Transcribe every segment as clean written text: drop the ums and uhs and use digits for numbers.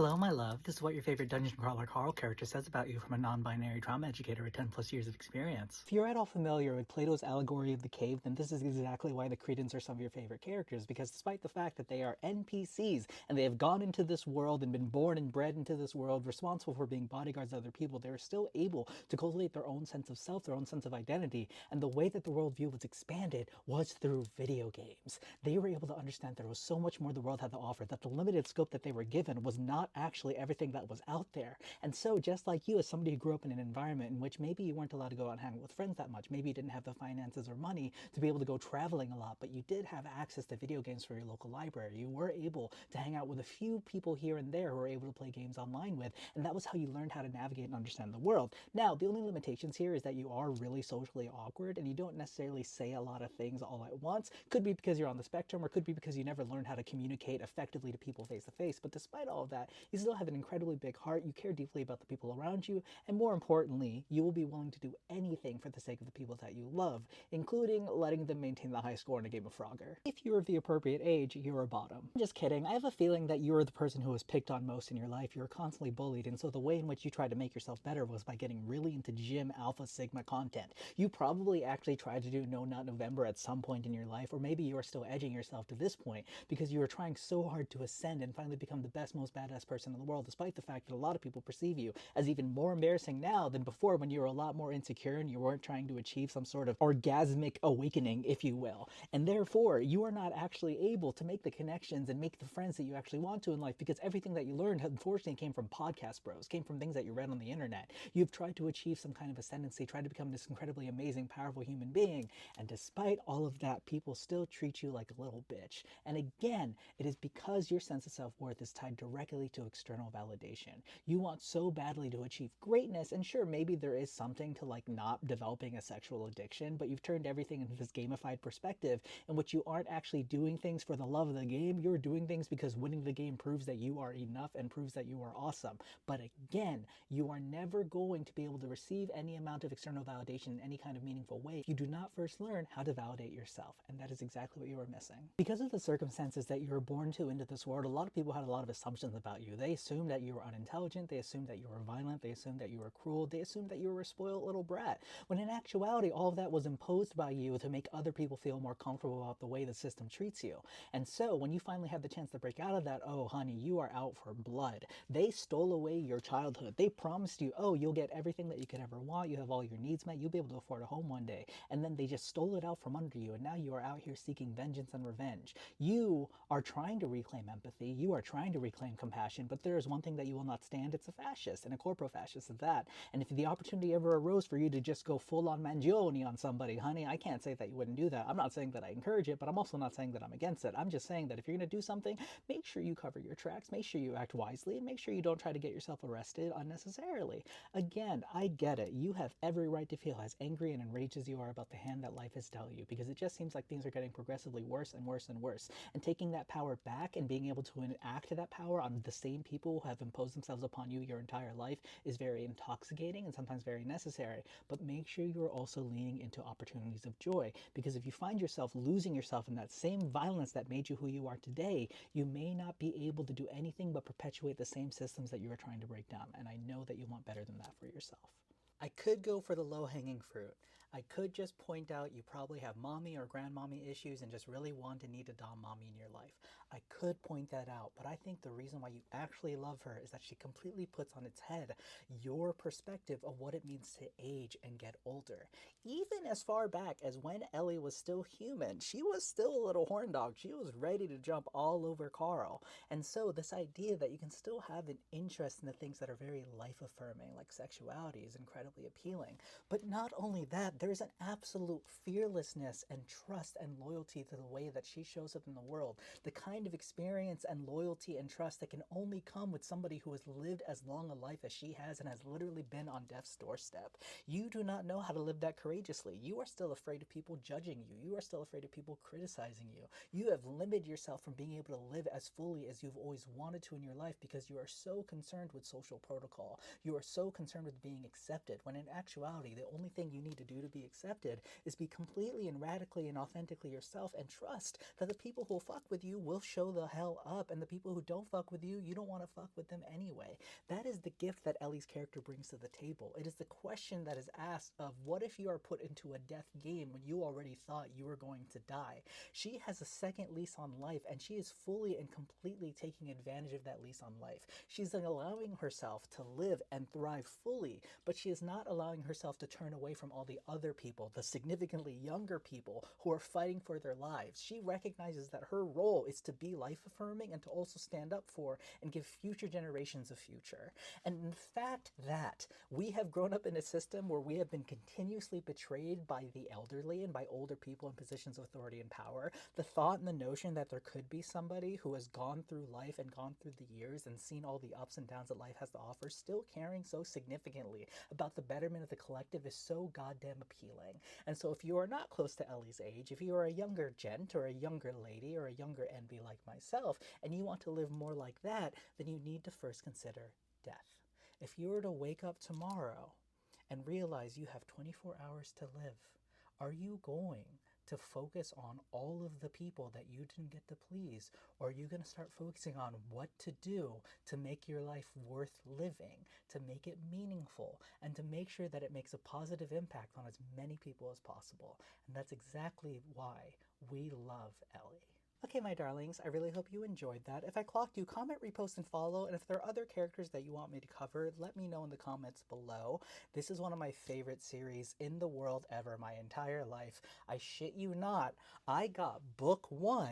Hello, my love. This is what your favorite dungeon crawler Carl character says about you from a non-binary trauma educator with 10 plus years of experience. If you're at all familiar with Plato's allegory of the cave, then this is exactly why the Cretans are some of your favorite characters, because despite the fact that they are NPCs and they have gone into this world and been born and bred into this world, responsible for being bodyguards of other people, they are still able to cultivate their own sense of self, their own sense of identity, and the way that the worldview was expanded was through video games. They were able to understand there was so much more the world had to offer, that the limited scope that they were given was not actually everything that was out there. And so just like you, as somebody who grew up in an environment in which maybe you weren't allowed to go out and hang out with friends that much, maybe you didn't have the finances or money to be able to go traveling a lot, but you did have access to video games for your local library. You were able to hang out with a few people here and there who were able to play games online with, and that was how you learned how to navigate and understand the world. Now, the only limitations here is that you are really socially awkward and you don't necessarily say a lot of things all at once. Could be because you're on the spectrum, or could be because you never learned how to communicate effectively to people face to face, but despite all of that, you still have an incredibly big heart, you care deeply about the people around you, and more importantly, you will be willing to do anything for the sake of the people that you love, including letting them maintain the high score in a game of Frogger. If you're of the appropriate age, you're a bottom. Just kidding, I have a feeling that you're the person who was picked on most in your life, you're constantly bullied, and so the way in which you tried to make yourself better was by getting really into gym alpha sigma content. You probably actually tried to do No Not November at some point in your life, or maybe you are still edging yourself to this point because you are trying so hard to ascend and finally become the best, most badass person in the world, despite the fact that a lot of people perceive you as even more embarrassing now than before, when you were a lot more insecure and you weren't trying to achieve some sort of orgasmic awakening, if you will. And therefore, you are not actually able to make the connections and make the friends that you actually want to in life, because everything that you learned unfortunately came from podcast bros, came from things that you read on the internet. You've tried to achieve some kind of ascendancy, tried to become this incredibly amazing, powerful human being, and despite all of that, people still treat you like a little bitch. And again, it is because your sense of self-worth is tied directly to external validation. You want so badly to achieve greatness, and sure, maybe there is something to like not developing a sexual addiction, but you've turned everything into this gamified perspective in which you aren't actually doing things for the love of the game, you're doing things because winning the game proves that you are enough and proves that you are awesome. But again, you are never going to be able to receive any amount of external validation in any kind of meaningful way if you do not first learn how to validate yourself, and that is exactly what you are missing. Because of the circumstances that you were born to into this world, a lot of people had a lot of assumptions about you. They assumed that you were unintelligent, they assumed that you were violent, they assumed that you were cruel, they assumed that you were a spoiled little brat, when in actuality all of that was imposed by you to make other people feel more comfortable about the way the system treats you. And so when you finally had the chance to break out of that, oh honey, you are out for blood. They stole away your childhood. They promised you, oh, you'll get everything that you could ever want, you have all your needs met, you'll be able to afford a home one day, and then they just stole it out from under you, and now you are out here seeking vengeance and revenge. You are trying to reclaim empathy, you are trying to reclaim compassion, but there is one thing that you will not stand, it's a fascist, and a corpo-fascist at that. And if the opportunity ever arose for you to just go full-on Mangione on somebody, honey, I can't say that you wouldn't do that. I'm not saying that I encourage it, but I'm also not saying that I'm against it. I'm just saying that if you're going to do something, make sure you cover your tracks, make sure you act wisely, and make sure you don't try to get yourself arrested unnecessarily. Again, I get it. You have every right to feel as angry and enraged as you are about the hand that life has dealt you, because it just seems like things are getting progressively worse and worse and worse. And taking that power back and being able to enact that power on the same people who have imposed themselves upon you your entire life is very intoxicating and sometimes very necessary. But make sure you're also leaning into opportunities of joy, because if you find yourself losing yourself in that same violence that made you who you are today, you may not be able to do anything but perpetuate the same systems that you are trying to break down. And I know that you want better than that for yourself. I could go for the low-hanging fruit. I could just point out you probably have mommy or grandmommy issues and just really want and need a dom mommy in your life. I could point that out, but I think the reason why you actually love her is that she completely puts on its head your perspective of what it means to age and get older. Even as far back as when Ellie was still human, she was still a little horn dog. She was ready to jump all over Carl. And so this idea that you can still have an interest in the things that are very life-affirming, like sexuality, is incredibly appealing. But not only that, there's an absolute fearlessness and trust and loyalty to the way that she shows up in the world. The kind of experience and loyalty and trust that can only come with somebody who has lived as long a life as she has and has literally been on death's doorstep. You do not know how to live that courageously. You are still afraid of people judging you. You are still afraid of people criticizing you. You have limited yourself from being able to live as fully as you've always wanted to in your life because you are so concerned with social protocol. You are so concerned with being accepted, when in actuality, the only thing you need to do to be accepted is be completely and radically and authentically yourself, and trust that the people who will fuck with you will show the hell up, and the people who don't fuck with you, you don't want to fuck with them anyway. That is the gift that Ellie's character brings to the table. It is the question that is asked of, what if you are put into a death game when you already thought you were going to die? She has a second lease on life, and she is fully and completely taking advantage of that lease on life. She's allowing herself to live and thrive fully, but she is not allowing herself to turn away from all the other people, the significantly younger people who are fighting for their lives. She recognizes that her role is to be life-affirming and to also stand up for and give future generations a future. And the fact that we have grown up in a system where we have been continuously betrayed by the elderly and by older people in positions of authority and power, the thought and the notion that there could be somebody who has gone through life and gone through the years and seen all the ups and downs that life has to offer, still caring so significantly about the betterment of the collective, is so goddamn appealing. And so if you are not close to Ellie's age, if you are a younger gent or a younger lady or a younger NB like myself, and you want to live more like that, then you need to first consider death. If you were to wake up tomorrow and realize you have 24 hours to live, are you going to focus on all of the people that you didn't get to please? Or are you going to start focusing on what to do to make your life worth living, to make it meaningful, and to make sure that it makes a positive impact on as many people as possible? And that's exactly why we love Ellie. Okay, my darlings, I really hope you enjoyed that. If I clocked you, comment, repost, and follow. And if there are other characters that you want me to cover, let me know in the comments below. This is one of my favorite series in the world ever, my entire life. I shit you not, I got book 1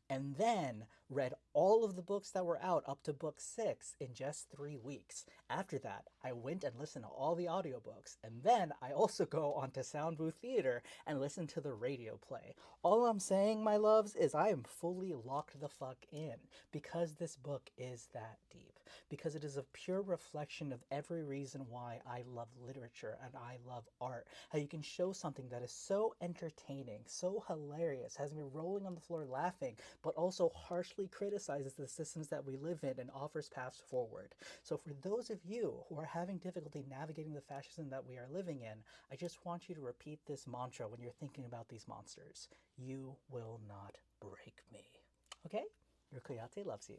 and then read all of the books that were out up to book 6 in just 3 weeks. After that, I went and listened to all the audiobooks, and then I also go onto Sound Booth Theater and listen to the radio play. All I'm saying, my loves, is I am fully locked the fuck in because this book is that deep. Because it is a pure reflection of every reason why I love literature and I love art. How you can show something that is so entertaining, so hilarious, has me rolling on the floor laughing, but also harshly criticizes the systems that we live in and offers paths forward. So for those of you who are having difficulty navigating the fascism that we are living in, I just want you to repeat this mantra when you're thinking about these monsters. You will not break me. Okay? Your Coyote loves you.